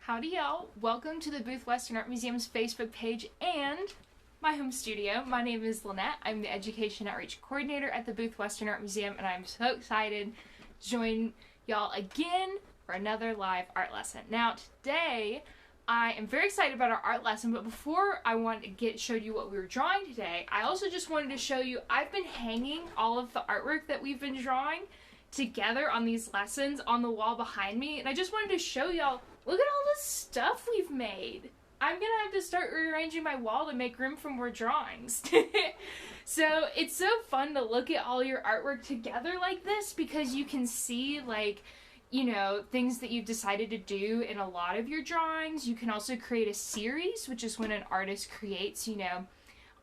Howdy y'all, welcome to the Booth Western Art Museum's Facebook page and my home studio. My name is Lynette. I'm the Education Outreach Coordinator at the Booth Western Art Museum, and I'm so excited to join y'all again for another live art lesson. Now today, I am very excited about our art lesson, but before I wanted to show you what we were drawing today, I also just wanted to show you, I've been hanging all of the artwork that we've been drawing together on these lessons on the wall behind me, and I just wanted to show y'all, look at all the stuff we've made. I'm gonna have to start rearranging my wall to make room for more drawings. So it's so fun to look at all your artwork together like this because you can see, like, you know, things that you've decided to do in a lot of your drawings. You can also create a series, which is when an artist creates, you know,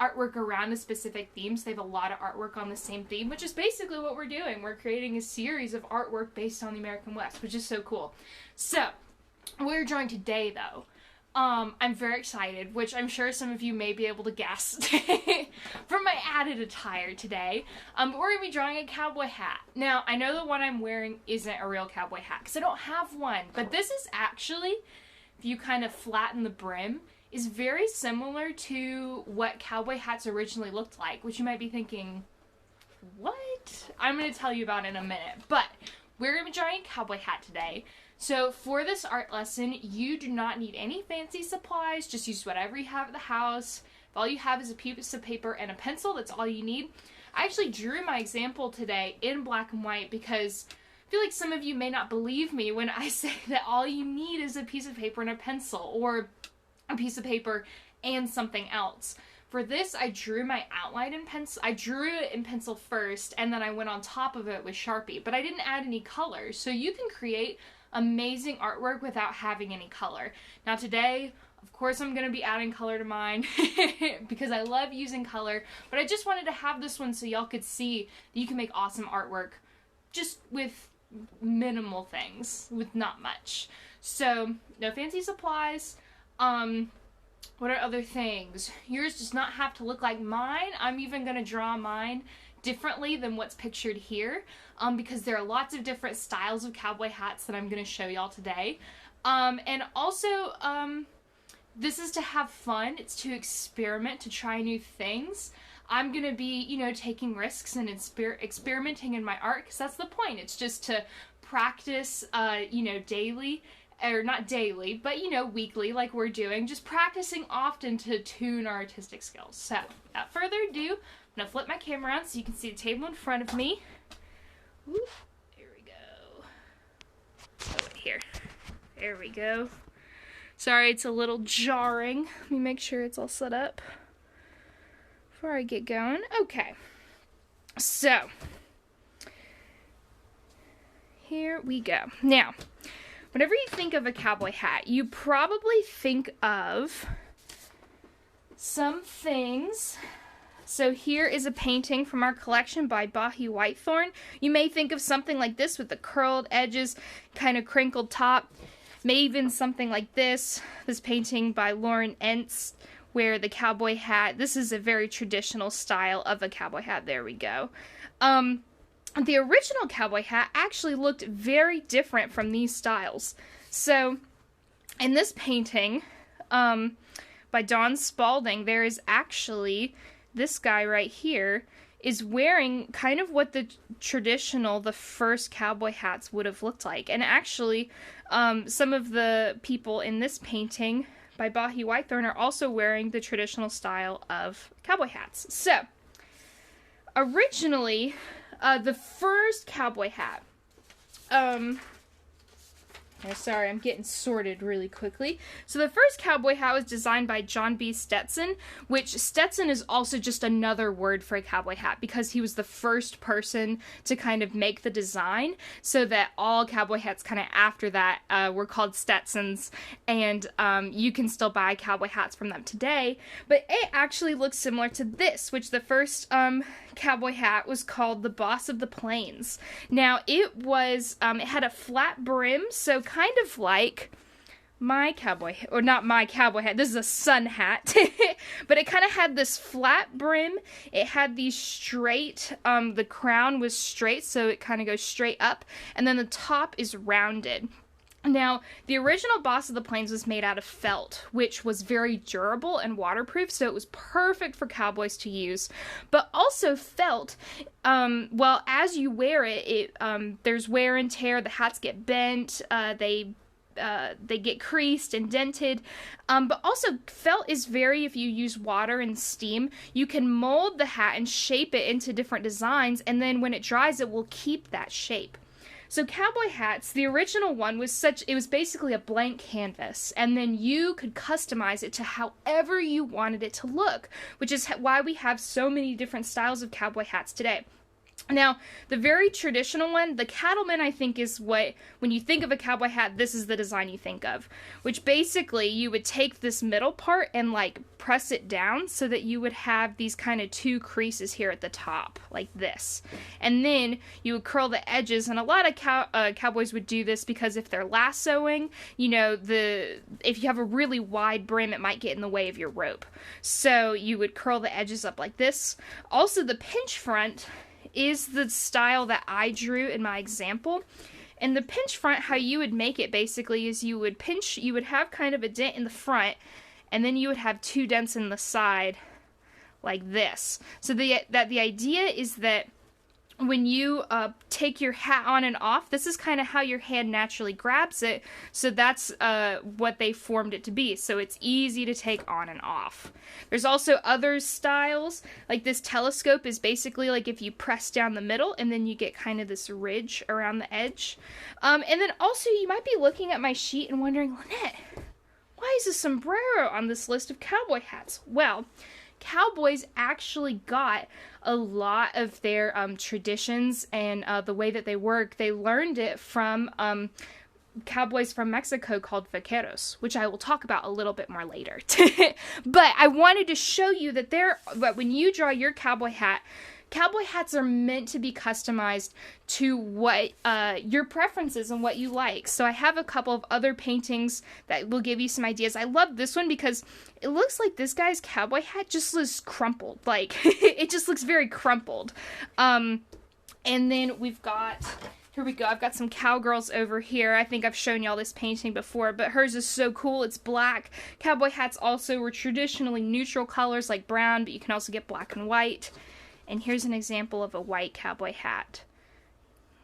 artwork around a specific theme. So they have a lot of artwork on the same theme, which is basically what we're doing. We're creating a series of artwork based on the American West, which is so cool. So, what we're drawing today, though, I'm very excited, which I'm sure some of you may be able to guess from my added attire today. But we're going to be drawing a cowboy hat. Now, I know the one I'm wearing isn't a real cowboy hat, because I don't have one. But this is actually, if you kind of flatten the brim, is very similar to what cowboy hats originally looked like, which you might be thinking, what? I'm going to tell you about in a minute. But we're going to be drawing a cowboy hat today. So for this art lesson, you do not need any fancy supplies. Just use whatever you have at the house. If all you have is a piece of paper and a pencil, that's all you need. I actually drew my example today in black and white because I feel like some of you may not believe me when I say that all you need is a piece of paper and a pencil, or a piece of paper and something else. For this, I drew my outline in pencil. I drew it in pencil first, and then I went on top of it with Sharpie, but I didn't add any colors. So you can create amazing artwork without having any color. Now today, of course, I'm going to be adding color to mine because I love using color, but I just wanted to have this one so y'all could see that you can make awesome artwork just with minimal things, with not much. So, no fancy supplies. What are other things? Yours does not have to look like mine. I'm even going to draw mine differently than what's pictured here, because there are lots of different styles of cowboy hats that I'm going to show y'all today. And also, this is to have fun. It's to experiment, to try new things. I'm going to be, you know, taking risks and experimenting in my art, because that's the point. It's just to practice, you know, daily, or not daily, but, you know, weekly, like we're doing, just practicing often to tune our artistic skills. So, without further ado, I'm going to flip my camera around so you can see the table in front of me. Ooh, there we go. Oh, wait, here. There we go. Sorry, it's a little jarring. Let me make sure it's all set up before I get going. Okay. So, here we go. Now, whenever you think of a cowboy hat, you probably think of some things. So here is a painting from our collection by Bahi Whitethorn. You may think of something like this with the curled edges, kind of crinkled top. Maybe even something like this painting by Lauren Entz, where the cowboy hat, this is a very traditional style of a cowboy hat. There we go. The original cowboy hat actually looked very different from these styles. So, in this painting by Don Spalding, there is actually, this guy right here is wearing kind of what the first cowboy hats would have looked like. And actually, some of the people in this painting by Bahi Whitethorn are also wearing the traditional style of cowboy hats. So, originally, the first cowboy hat, sorry, I'm getting sorted really quickly. So the first cowboy hat was designed by John B. Stetson, which Stetson is also just another word for a cowboy hat because he was the first person to kind of make the design, so that all cowboy hats kind of after that were called Stetsons, and you can still buy cowboy hats from them today. But it actually looks similar to this, which the first cowboy hat was called the Boss of the Plains. Now, it was, it had a flat brim, so kind of like my cowboy, or not my cowboy hat, this is a sun hat, but it kind of had this flat brim, it had these straight, the crown was straight, so it kind of goes straight up, and then the top is rounded. Now, the original Boss of the Plains was made out of felt, which was very durable and waterproof, so it was perfect for cowboys to use. But also felt, well, as you wear it, there's wear and tear, the hats get bent, they get creased and dented, but also felt is very, if you use water and steam, you can mold the hat and shape it into different designs, and then when it dries, it will keep that shape. So cowboy hats, the original one it was basically a blank canvas, and then you could customize it to however you wanted it to look, which is why we have so many different styles of cowboy hats today. Now, the very traditional one, the cattleman, I think, is what, when you think of a cowboy hat, this is the design you think of. Which basically, you would take this middle part and, like, press it down so that you would have these kind of two creases here at the top, like this. And then, you would curl the edges, and a lot of cowboys would do this because if they're lassoing, you know, if you have a really wide brim, it might get in the way of your rope. So, you would curl the edges up like this. Also, the pinch front is the style that I drew in my example. And the pinch front, how you would make it basically is you would have kind of a dent in the front, and then you would have two dents in the side like this. So the idea is that when you take your hat on and off, this is kind of how your hand naturally grabs it, so that's what they formed it to be, so it's easy to take on and off. There's also other styles, like this telescope is basically like if you press down the middle, and then you get kind of this ridge around the edge. And then also, you might be looking at my sheet and wondering, Lynette, why is a sombrero on this list of cowboy hats? Well, cowboys actually got a lot of their traditions and the way that they work. They learned it from cowboys from Mexico called vaqueros, which I will talk about a little bit more later. But I wanted to show you that when you draw your cowboy hats are meant to be customized to what your preferences and what you like. So I have a couple of other paintings that will give you some ideas. I love this one because it looks like this guy's cowboy hat just looks crumpled. Like, it just looks very crumpled. And then here we go. I've got some cowgirls over here. I think I've shown y'all this painting before, but hers is so cool. It's black. Cowboy hats also were traditionally neutral colors like brown, but you can also get black and white. And here's an example of a white cowboy hat.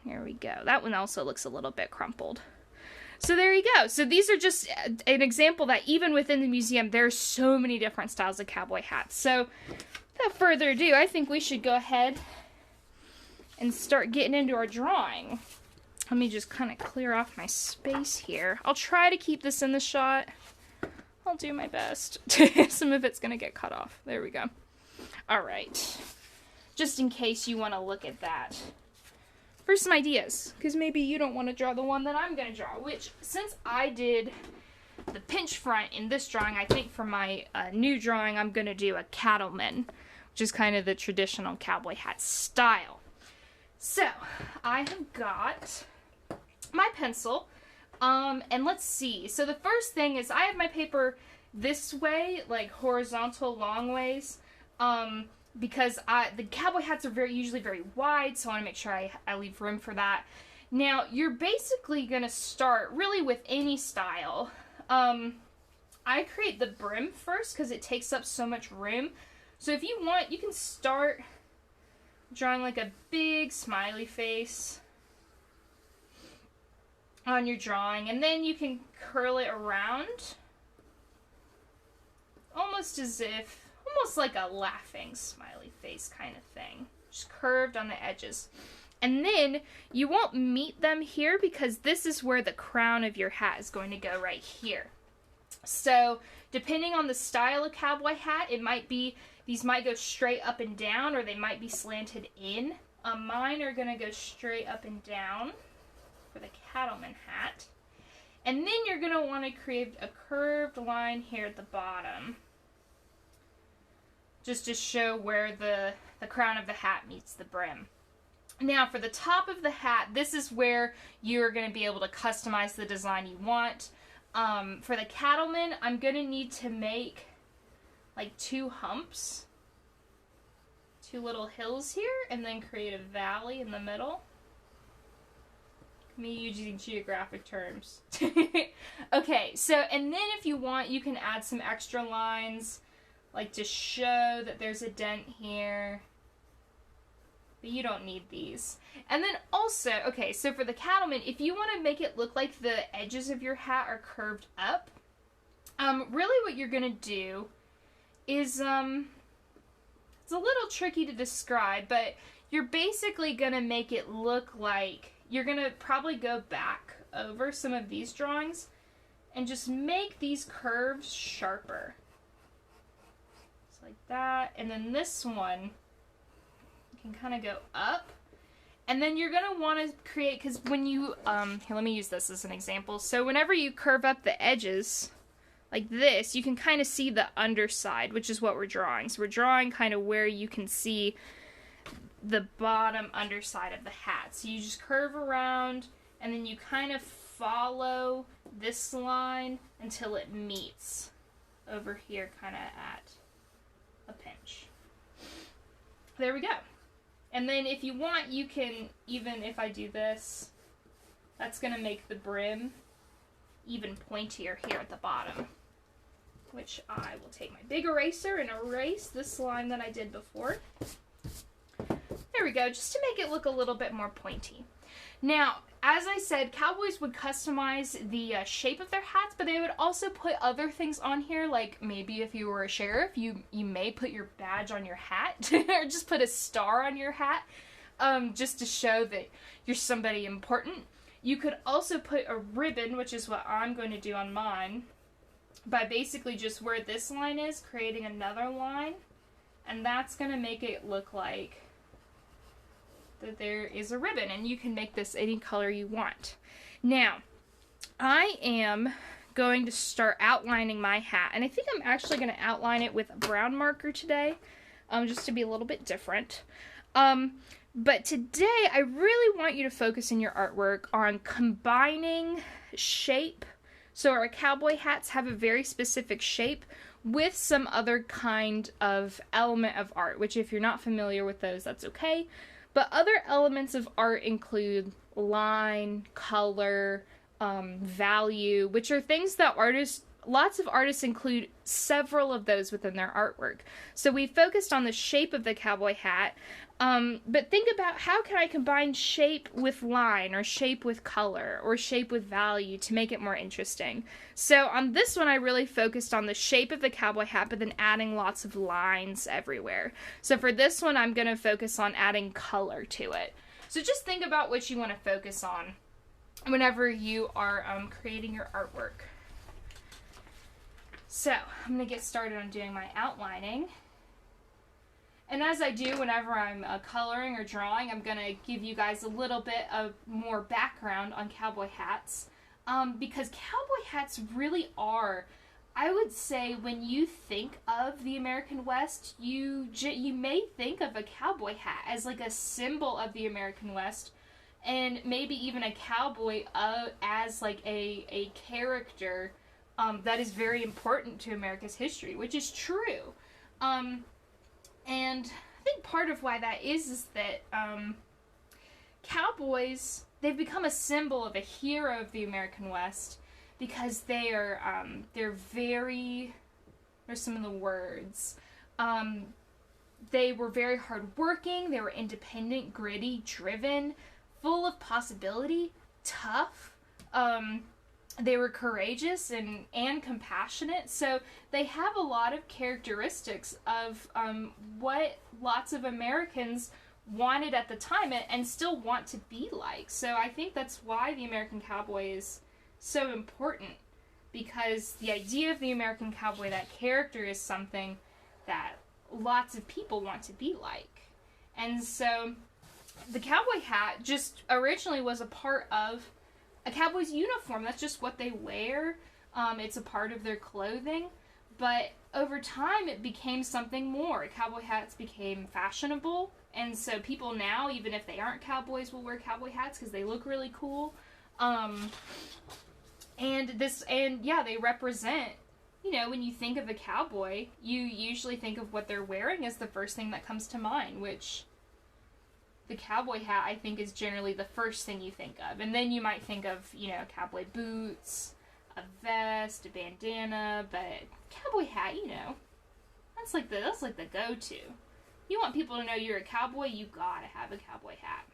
Here we go. That one also looks a little bit crumpled. So there you go. So these are just an example that even within the museum, there's so many different styles of cowboy hats. So without further ado, I think we should go ahead and start getting into our drawing. Let me just kind of clear off my space here. I'll try to keep this in the shot. I'll do my best. Some of it's going to get cut off. There we go. All right. Just in case you want to look at that. For some ideas, because maybe you don't want to draw the one that I'm going to draw, which, since I did the pinch front in this drawing, I think for my new drawing, I'm going to do a cattleman, which is kind of the traditional cowboy hat style. So, I have got my pencil, and let's see. So the first thing is I have my paper this way, like horizontal long ways, because the cowboy hats are usually very wide, so I want to make sure I leave room for that. Now, you're basically going to start really with any style. I create the brim first because it takes up so much room. So if you want, you can start drawing like a big smiley face on your drawing, and then you can curl it around almost like a laughing smiley face kind of thing, just curved on the edges. And then you won't meet them here because this is where the crown of your hat is going to go right here. So depending on the style of cowboy hat, these might go straight up and down, or they might be slanted in. Mine are going to go straight up and down for the cattleman hat. And then you're going to want to create a curved line here at the bottom, just to show where the crown of the hat meets the brim. Now, for the top of the hat, this is where you're going to be able to customize the design you want. For the cattleman, I'm going to need to make like two humps, two little hills here, and then create a valley in the middle. Me using geographic terms. Okay, so, and then if you want, you can add some extra lines, like to show that there's a dent here. But you don't need these. And then also, okay, so for the cattleman, if you want to make it look like the edges of your hat are curved up, really what you're going to do is, it's a little tricky to describe, but you're basically going to make it look like, you're going to probably go back over some of these drawings and just make these curves sharper. Just like that. And then this one, can kind of go up, and then you're going to want to create, because when you, here, let me use this as an example. So whenever you curve up the edges like this, you can kind of see the underside, which is what we're drawing. So we're drawing kind of where you can see the bottom underside of the hat. So you just curve around, and then you kind of follow this line until it meets over here kind of at a pinch. There we go. And then if you want, you can, even if I do this, that's going to make the brim even pointier here at the bottom. Which I will take my big eraser and erase this line that I did before. There we go, just to make it look a little bit more pointy. Now, as I said, cowboys would customize the shape of their hats, but they would also put other things on here, like maybe if you were a sheriff, you may put your badge on your hat, or just put a star on your hat, just to show that you're somebody important. You could also put a ribbon, which is what I'm going to do on mine, by basically just where this line is, creating another line, and that's going to make it look like that there is a ribbon, and you can make this any color you want. Now, I am going to start outlining my hat, and I think I'm actually going to outline it with a brown marker today, just to be a little bit different. But today, I really want you to focus in your artwork on combining shape. So our cowboy hats have a very specific shape with some other kind of element of art, which if you're not familiar with those, that's okay. But other elements of art include line, color, value, which are things that lots of artists include several of those within their artwork. So we focused on the shape of the cowboy hat, but think about how can I combine shape with line, or shape with color, or shape with value to make it more interesting. So on this one, I really focused on the shape of the cowboy hat, but then adding lots of lines everywhere. So for this one, I'm going to focus on adding color to it. So just think about what you want to focus on whenever you are creating your artwork. So I'm going to get started on doing my outlining. And as I do whenever I'm coloring or drawing, I'm going to give you guys a little bit of more background on cowboy hats. Because cowboy hats really are, I would say, when you think of the American West, you may think of a cowboy hat as like a symbol of the American West, and maybe even a cowboy as like a character that is very important to America's history, which is true. And I think part of why that is that cowboys, they've become a symbol of a hero of the American West because they're very, there's some of the words, they were very hardworking, they were independent, gritty, driven, full of possibility, tough, they were courageous and compassionate. So they have a lot of characteristics of what lots of Americans wanted at the time and still want to be like. So I think that's why the American cowboy is so important, because the idea of the American cowboy, that character, is something that lots of people want to be like. And so the cowboy hat just originally was a part of a cowboy's uniform. That's just what they wear. It's a part of their clothing. But over time, it became something more. Cowboy hats became fashionable. And so people now, even if they aren't cowboys, will wear cowboy hats because they look really cool. And yeah, they represent, when you think of a cowboy, you usually think of what they're wearing as the first thing that comes to mind, which the cowboy hat, I think, is generally the first thing you think of. And then you might think of, you know, cowboy boots, a vest, a bandana, but cowboy hat, you know, that's like the go-to. You want people to know you're a cowboy, you gotta have a cowboy hat.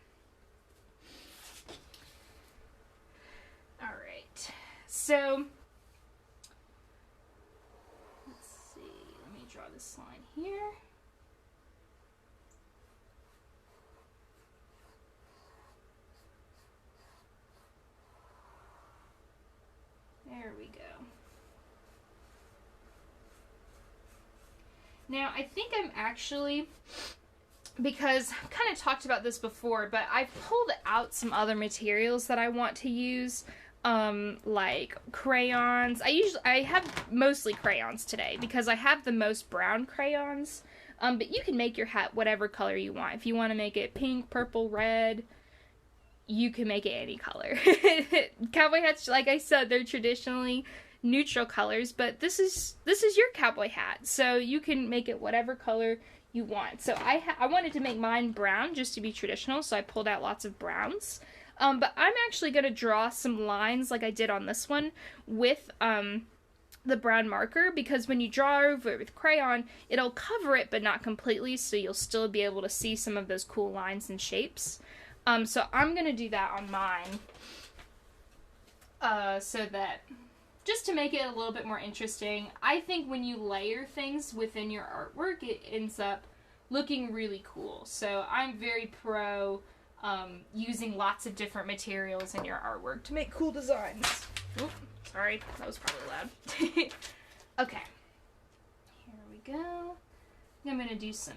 Alright, so, let's see, let me draw this line here. There we go. Now, I think I'm actually, because I've kind of talked about this before, but I've pulled out some other materials that I want to use, like crayons. I have mostly crayons today because I have the most brown crayons, but you can make your hat whatever color you want. If you want to make it pink, purple, red, you can make it any color. Cowboy hats, like I said, they're traditionally neutral colors, but this is your cowboy hat, so you can make it whatever color you want. So I wanted to make mine brown just to be traditional, so I pulled out lots of browns. But I'm actually going to draw some lines like I did on this one with the brown marker, because when you draw over it with crayon, it'll cover it but not completely, so you'll still be able to see some of those cool lines and shapes. So I'm going to do that on mine, so that, just to make it a little bit more interesting. I think when you layer things within your artwork, it ends up looking really cool. So I'm very pro using lots of different materials in your artwork to make cool designs. Oop, sorry, that was probably loud. Okay, here we go. I'm going to do some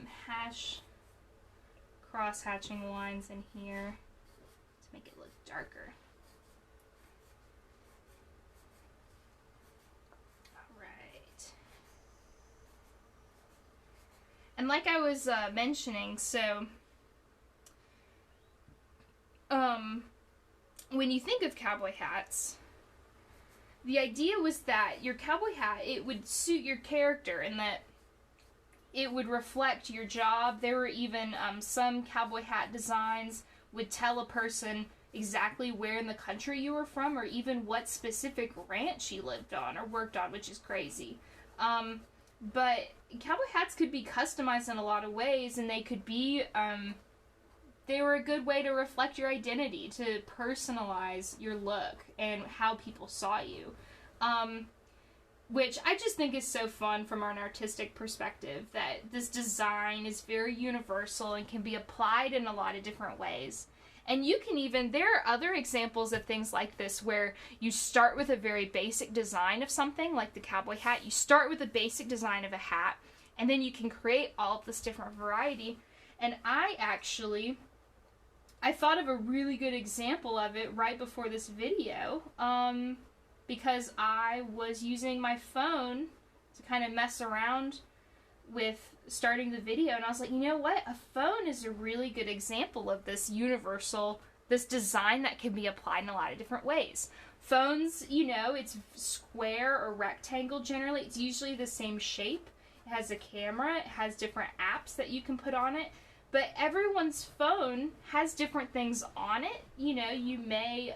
cross-hatching lines in here to make it look darker. Alright. And like I was mentioning, so when you think of cowboy hats, the idea was that your cowboy hat, it would suit your character and that it would reflect your job. There were even some cowboy hat designs would tell a person exactly where in the country you were from, or even what specific ranch you lived on or worked on, which is crazy. But cowboy hats could be customized in a lot of ways, and they could be, they were a good way to reflect your identity, to personalize your look and how people saw you. Which I just think is so fun from an artistic perspective, that this design is very universal and can be applied in a lot of different ways. And you can even, there are other examples of things like this where you start with a very basic design of something, like the cowboy hat. You start with a basic design of a hat, and then you can create all of this different variety. And I thought of a really good example of it right before this video, because I was using my phone to kind of mess around with starting the video, and I was like, you know what? A phone is a really good example of this this design that can be applied in a lot of different ways. Phones, you know, it's square or rectangle generally. It's usually the same shape. It has a camera. It has different apps that you can put on it. But everyone's phone has different things on it. You know, you may,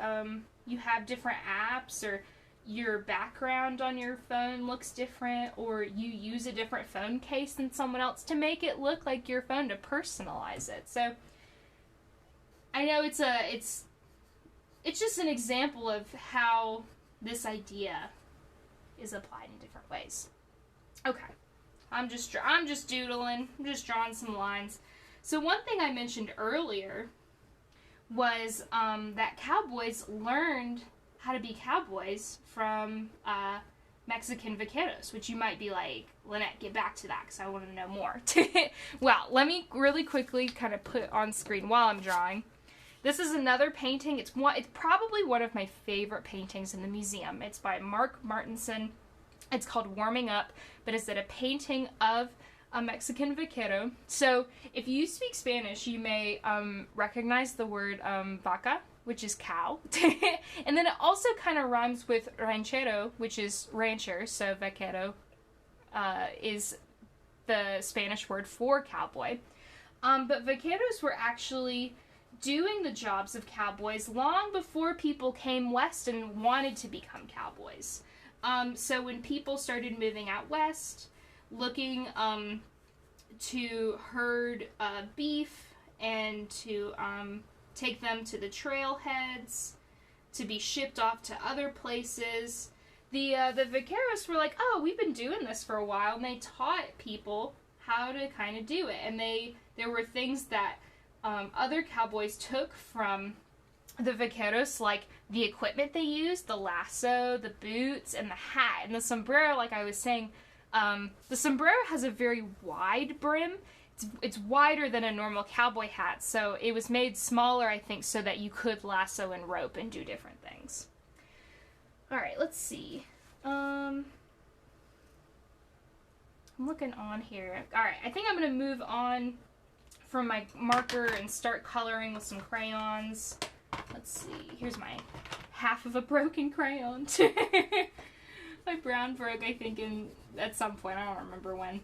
you have different apps, or your background on your phone looks different, or you use a different phone case than someone else to make it look like your phone, to personalize it. So I know it's just an example of how this idea is applied in different ways. Okay, I'm just doodling. I'm just drawing some lines. So one thing I mentioned earlier was that cowboys learned how to be cowboys from Mexican vaqueros, which you might be like, Lynette, get back to that because I want to know more. Well, let me really quickly kind of put it on screen while I'm drawing. This is another painting. It's probably one of my favorite paintings in the museum. It's by Mark Martinson. It's called Warming Up, but it's a painting of a Mexican vaquero. So if you speak Spanish, you may recognize the word vaca, which is cow. And then it also kind of rhymes with ranchero, which is rancher. So vaquero is the Spanish word for cowboy. But vaqueros were actually doing the jobs of cowboys long before people came west and wanted to become cowboys. So when people started moving out west, looking to herd beef and to take them to the trailheads, to be shipped off to other places, the vaqueros were like, oh, we've been doing this for a while, and they taught people how to kind of do it. And there were things that other cowboys took from the vaqueros, like the equipment they used, the lasso, the boots, and the hat. And the sombrero, like I was saying, the sombrero has a very wide brim. It's wider than a normal cowboy hat, so it was made smaller, I think, so that you could lasso and rope and do different things. Alright, let's see. I'm looking on here. Alright, I think I'm going to move on from my marker and start coloring with some crayons. Let's see. Here's my half of a broken crayon. My brown broke, I think, at some point. I don't remember when.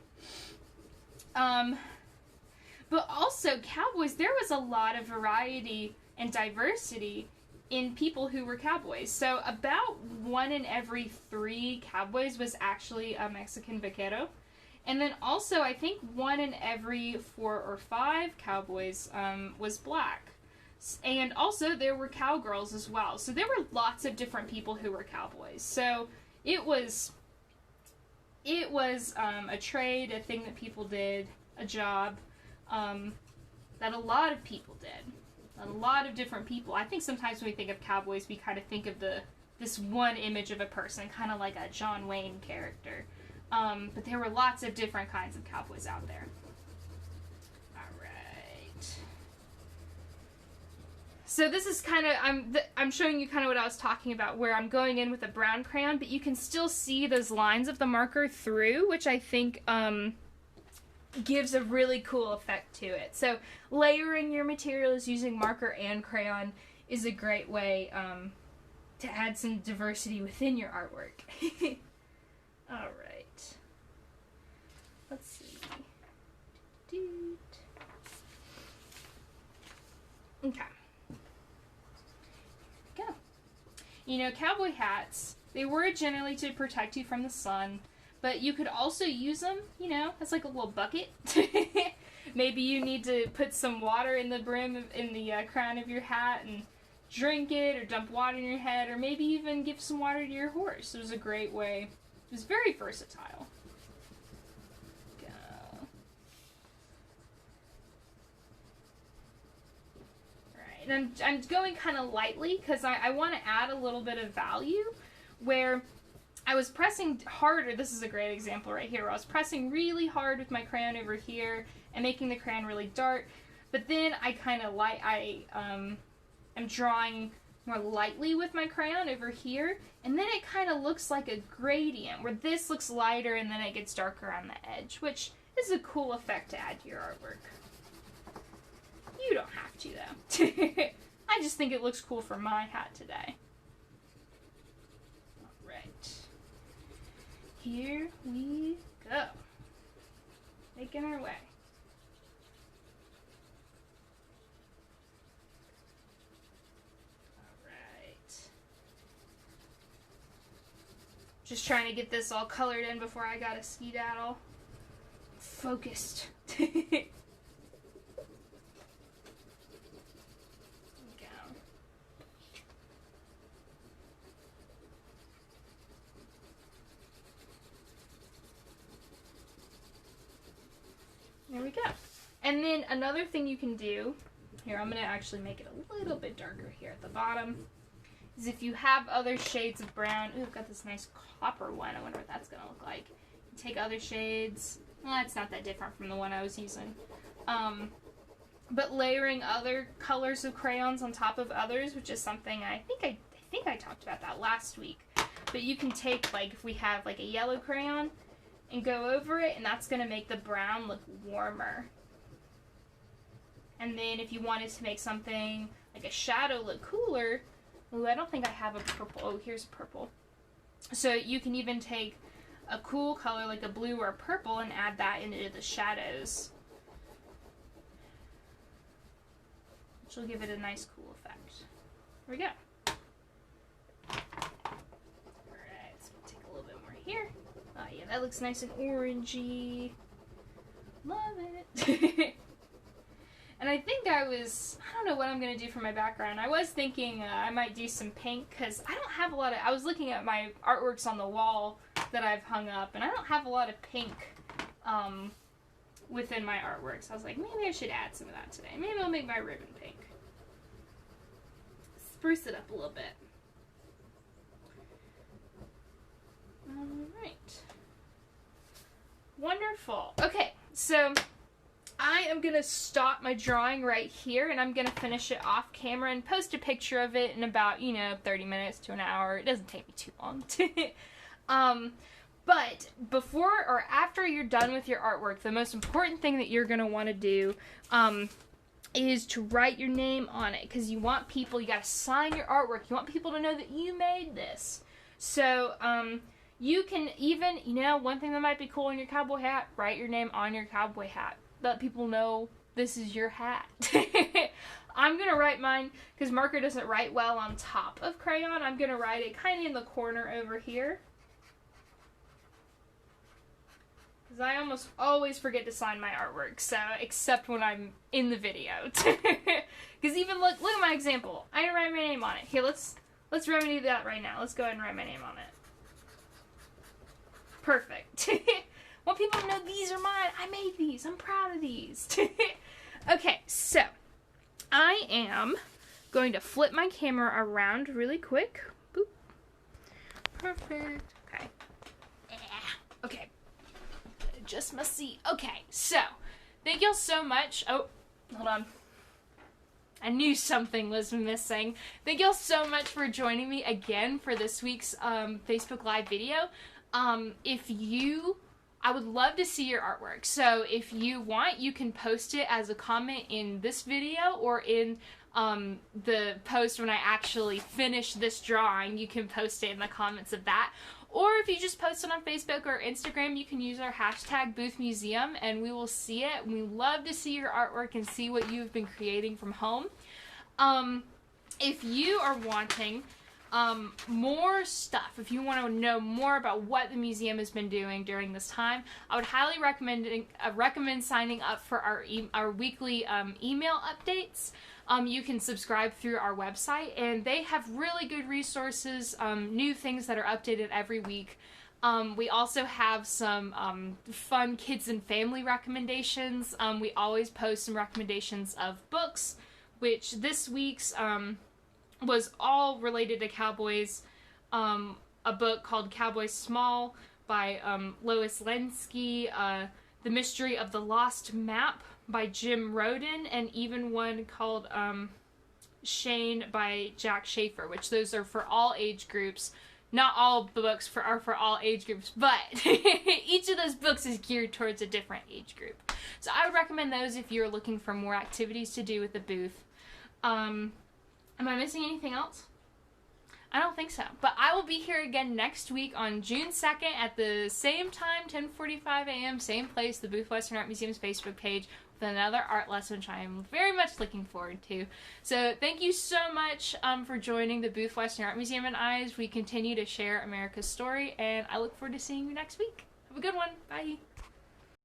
But also, cowboys, there was a lot of variety and diversity in people who were cowboys. So about 1 in every 3 cowboys was actually a Mexican vaquero. And then also, I think 1 in every 4 or 5 cowboys was black. And also, there were cowgirls as well. So there were lots of different people who were cowboys. So it was a trade, a thing that people did, a job that a lot of people did. A lot of different people. I think sometimes when we think of cowboys, we kind of think of this one image of a person, kind of like a John Wayne character. But there were lots of different kinds of cowboys out there. Alright. So this is kind of, I'm showing you kind of what I was talking about, where I'm going in with a brown crayon, but you can still see those lines of the marker through, which I think gives a really cool effect to it. So layering your materials using marker and crayon is a great way to add some diversity within your artwork. Alright. Let's see. Okay. Go. You know, cowboy hats, they were generally to protect you from the sun, but you could also use them, you know, as like a little bucket. Maybe you need to put some water in the brim, in the crown of your hat and drink it, or dump water in your head, or maybe even give some water to your horse. It was a great way. It was very versatile. Go. Alright, and I'm going kind of lightly because I want to add a little bit of value where I was pressing harder. This is a great example right here, where I was pressing really hard with my crayon over here and making the crayon really dark, but then I kind of am drawing more lightly with my crayon over here, and then it kind of looks like a gradient, where this looks lighter and then it gets darker on the edge, which is a cool effect to add to your artwork. You don't have to, though. I just think it looks cool for my hat today. Alright. Here we go. Making our way. Just trying to get this all colored in before I gotta skedaddle. Focused. Go. There we go. And then another thing you can do, here I'm going to actually make it a little bit darker here at the bottom, is if you have other shades of brown. Ooh, I've got this nice copper one. I wonder what that's going to look like. Take other shades. Well, it's not that different from the one I was using. But layering other colors of crayons on top of others, which is something I think I talked about that last week. But you can take, like, if we have like a yellow crayon and go over it, and that's going to make the brown look warmer. And then if you wanted to make something like a shadow look cooler, ooh, I don't think I have a purple. Oh, here's purple. So you can even take a cool color like a blue or a purple and add that into the shadows. which will give it a nice cool effect. Here we go. Alright, so we'll take a little bit more here. Oh yeah, that looks nice and orangey. Love it. And I think I don't know what I'm going to do for my background. I was thinking I might do some pink, because I don't have a lot of, I was looking at my artworks on the wall that I've hung up, and I don't have a lot of pink within my artworks. I was like, maybe I should add some of that today. Maybe I'll make my ribbon pink. Spruce it up a little bit. Alright. Wonderful. Okay, so I am going to stop my drawing right here, and I'm going to finish it off camera and post a picture of it in about, 30 minutes to an hour. It doesn't take me too long. But before or after you're done with your artwork, the most important thing that you're going to want to do is to write your name on it, because you got to sign your artwork. You want people to know that you made this. So, you can even, one thing that might be cool in your cowboy hat, write your name on your cowboy hat. Let people know this is your hat. I'm going to write mine, because marker doesn't write well on top of crayon. I'm going to write it kind of in the corner over here. Because I almost always forget to sign my artwork, so, except when I'm in the video. Because even, look at my example. I didn't write my name on it. Here, let's remedy that right now. Let's go ahead and write my name on it. Perfect. Want people to know these are mine. I made these. I'm proud of these. Okay, so I am going to flip my camera around really quick. Boop. Perfect. Okay. Okay. Adjust my seat. Okay, so thank y'all so much. Oh, hold on. I knew something was missing. Thank y'all so much for joining me again for this week's Facebook Live video. I would love to see your artwork. So if you want, you can post it as a comment in this video, or in the post when I actually finish this drawing. You can post it in the comments of that. Or if you just post it on Facebook or Instagram, you can use our hashtag #BoothMuseum, and we will see it. We love to see your artwork and see what you've been creating from home. If you are wanting more stuff, if you want to know more about what the museum has been doing during this time, I would highly recommend signing up for our weekly email updates. You can subscribe through our website, and they have really good resources, new things that are updated every week. We also have some fun kids and family recommendations. We always post some recommendations of books, which this week's was all related to cowboys. A book called Cowboy Small by Lois Lenski, The Mystery of the Lost Map by Jim Roden, and even one called Shane by Jack Schaefer, which those are for all age groups. Not all books are for all age groups, but each of those books is geared towards a different age group. So I would recommend those if you're looking for more activities to do with the booth. Am I missing anything else? I don't think so. But I will be here again next week on June 2nd at the same time, 10:45 a.m., same place, the Booth Western Art Museum's Facebook page, with another art lesson, which I am very much looking forward to. So thank you so much for joining the Booth Western Art Museum and I as we continue to share America's story, and I look forward to seeing you next week. Have a good one. Bye.